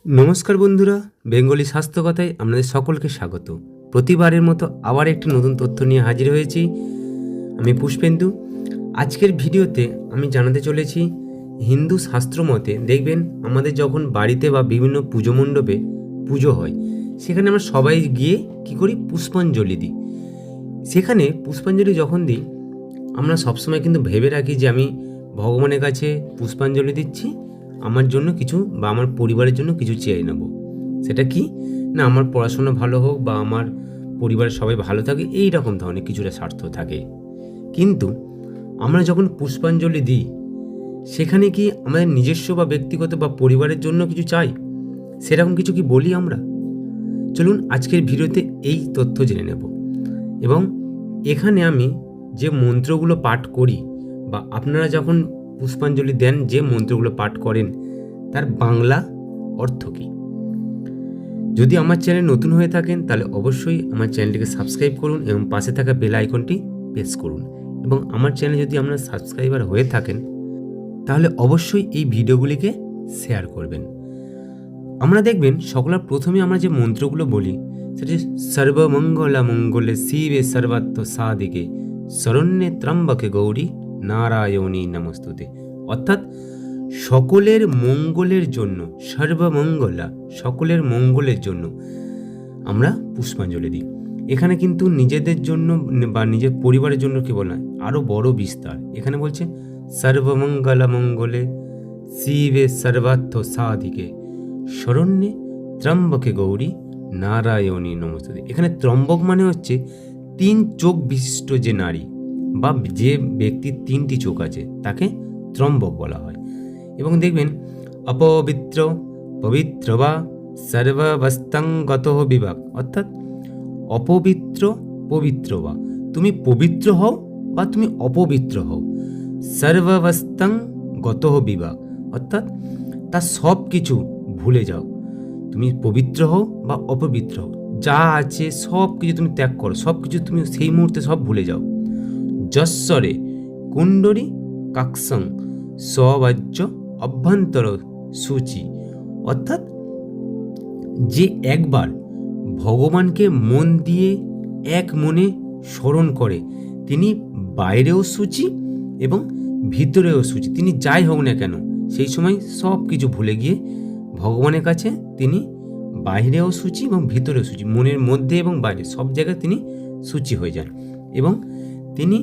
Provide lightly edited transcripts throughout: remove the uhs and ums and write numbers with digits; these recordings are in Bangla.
নমস্কার বন্ধুরা, বেঙ্গলি স্বাস্থ্য কথায় আপনাদের সকলকে স্বাগত। প্রতিবারের মতো আবার একটি নতুন তথ্য নিয়ে হাজির হয়েছি। আমি পুষ্পেন্দু। আজকের ভিডিওতে আমি জানাতে চলেছি, হিন্দু শাস্ত্র মতে দেখবেন আমাদের যখন বাড়িতে বা বিভিন্ন পুজো মণ্ডপে পুজো হয়, সেখানে আমরা সবাই গিয়ে কী করি, পুষ্পাঞ্জলি দিই। সেখানে পুষ্পাঞ্জলি যখন দিই, আমরা সবসময় কিন্তু ভেবে রাখি যে আমি ভগবানের কাছে পুষ্পাঞ্জলি দিচ্ছি, আমার জন্য কিছু বা আমার পরিবারের জন্য কিছু চেয়ে নেব। সেটা কি না, আমার পড়াশোনা ভালো হোক বা আমার পরিবারের সবাই ভালো থাকে, এই রকম ধরনের কিছুটা স্বার্থ থাকে। কিন্তু আমরা যখন পুষ্পাঞ্জলি দিই, সেখানে কি আমাদের নিজস্ব বা ব্যক্তিগত বা পরিবারের জন্য কিছু চাই? সেরকম কিছু কি বলি আমরা? চলুন আজকের ভিডিওতে এই তথ্য জেনে নেব। এবং এখানে আমি যে মন্ত্রগুলো পাঠ করি বা আপনারা যখন পুষ্পাঞ্জলি দেন যে মন্ত্রগুলো পাঠ করেন, তার বাংলা অর্থ কী। যদি আমার চ্যানেল নতুন হয়ে থাকেন তাহলে অবশ্যই আমার চ্যানেলটিকে সাবস্ক্রাইব করুন এবং পাশে থাকা বেল আইকনটি প্রেস করুন। এবং আমার চ্যানেলে যদি আপনারা সাবস্ক্রাইবার হয়ে থাকেন তাহলে অবশ্যই এই ভিডিওগুলিকে শেয়ার করবেন। আমরা দেখবেন সকলের প্রথমে আমরা যে মন্ত্রগুলো বলি, সেটা সর্বমঙ্গলা মঙ্গলে শিবে সর্বাত্ম সাধিকে শরণ্যে ত্রম্বকে গৌরী নারায়ণী নমস্তুতে। অর্থাৎ সকলের মঙ্গলের জন্য, সর্বমঙ্গলা সকলের মঙ্গলের জন্য আমরা পুষ্পাঞ্জলি দিই। এখানে কিন্তু নিজেদের জন্য বা নিজের পরিবারের জন্য কেবল নয়, আরও বড় বিস্তার। এখানে বলছে সর্বমঙ্গলা মঙ্গলে শিবে সর্বার্থ সাধিকে শরণ্যে ত্রম্বকে গৌরী নারায়ণী নমস্তুতে। এখানে ত্রম্বক মানে হচ্ছে 3 চোখ বিশিষ্ট যে নারী বা যে ব্যক্তির 3টি চোখ আছে তাকে ত্রম্বক বলা হয়। এবং দেখবেন অপবিত্র পবিত্র বা সর্বাবস্থাঙ্গত বিভাগ, অর্থাৎ অপবিত্র পবিত্র বা তুমি পবিত্র হও বা তুমি অপবিত্র হও। সর্বাবস্থাঙ্গত বিভাগ অর্থাৎ তার সব কিছু ভুলে যাও, তুমি পবিত্র হও বা অপবিত্র হও, যা আছে সব কিছু তুমি ত্যাগ করো, সব কিছু তুমি সেই মুহূর্তে সব ভুলে যাও। যশ্বরে কুণ্ডরী কাকসং স্ববাজ্য অভ্যন্তর সূচি, অর্থাৎ যে একবার ভগবানকে মন দিয়ে এক মনে স্মরণ করে, তিনি বাইরেও সূচি এবং ভিতরেও সূচি। তিনি যাই হোক না কেন, সেই সময় সব কিছু ভুলে গিয়ে ভগবানের কাছে তিনি বাইরেও সূচি এবং ভিতরেও সূচি, মনের মধ্যে এবং বাইরে সব জায়গায় তিনি সূচি হয়ে যান। এবং তিনি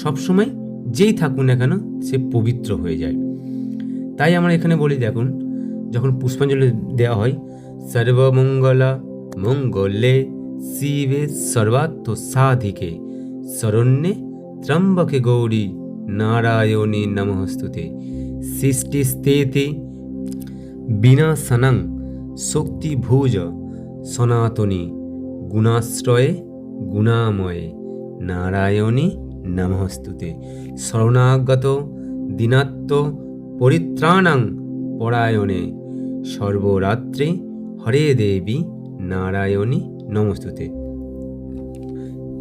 সবসময় যেই থাকুন না কেন সে পবিত্র হয়ে যায়। তাই আমরা এখানে বলি, দেখুন যখন পুষ্পাঞ্জলি দেওয়া হয়, সর্বমঙ্গলা মঙ্গলে শিবে সর্বার্থ সাধিকে শরণ্যে ত্রম্বকে গৌরী নারায়ণী নমস্তুতে। সৃষ্টি স্থিতি বিনাশনং শক্তিভুজ সনাতনী গুণাশ্রয়ে গুণাময়ে নারায়ণী নমস্তুতে। শরণাগত দীনাত্ম পরিত্রাণাং পরায়ণে সর্বরাত্রে হরে দেবী নারায়ণী নমস্তুতে।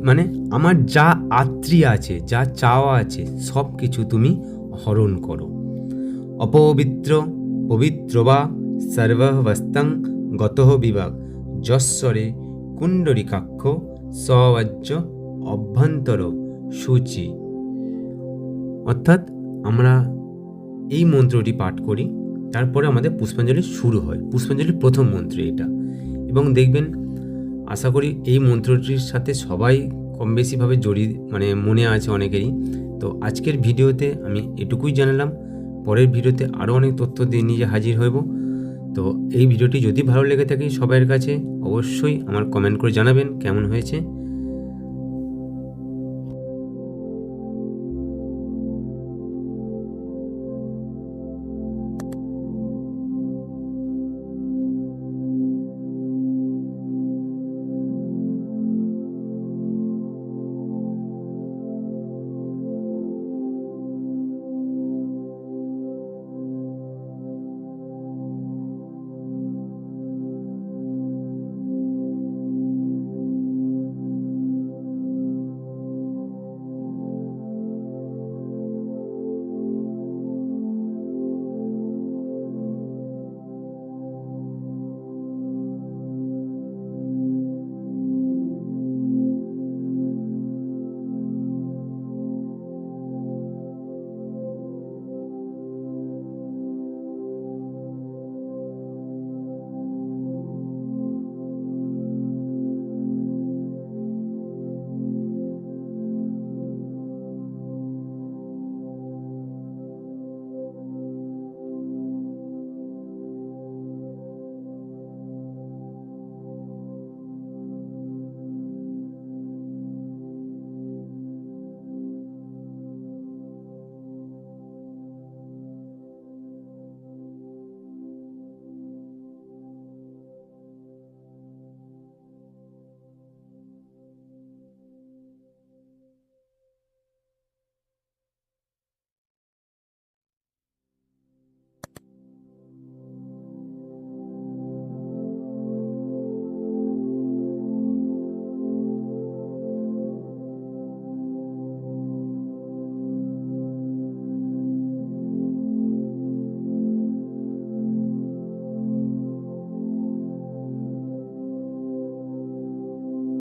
মানে আমার যা আত্রি আছে, যা চাওয়া আছে, সব কিছু তুমি হরণ করো। অপবিত্র পবিত্র বা সর্বাবস্থাং গতঃ বিভাগ যশ্বরে কুণ্ডরিকাক্ষ স্ববাজ্য অভ্যন্তর সূচি। অর্থাৎ আমরা এই মন্ত্রটি পাঠ করি, তারপরে আমাদের পুষ্পাঞ্জলি শুরু হয়। পুষ্পাঞ্জলির প্রথম মন্ত্র এটা। এবং দেখবেন, আশা করি এই মন্ত্রটির সাথে সবাই কম বেশিভাবে জড়িয়ে মনে আছে অনেকেরই। তো আজকের ভিডিওতে আমি এটুকুই জানালাম। পরের ভিডিওতে আরও অনেক তথ্য দিয়ে নিয়ে হাজির হইব। তো এই ভিডিওটি যদি ভালো লেগে থাকে সবাইয়ের কাছে, অবশ্যই আমার কমেন্ট করে জানাবেন কেমন হয়েছে।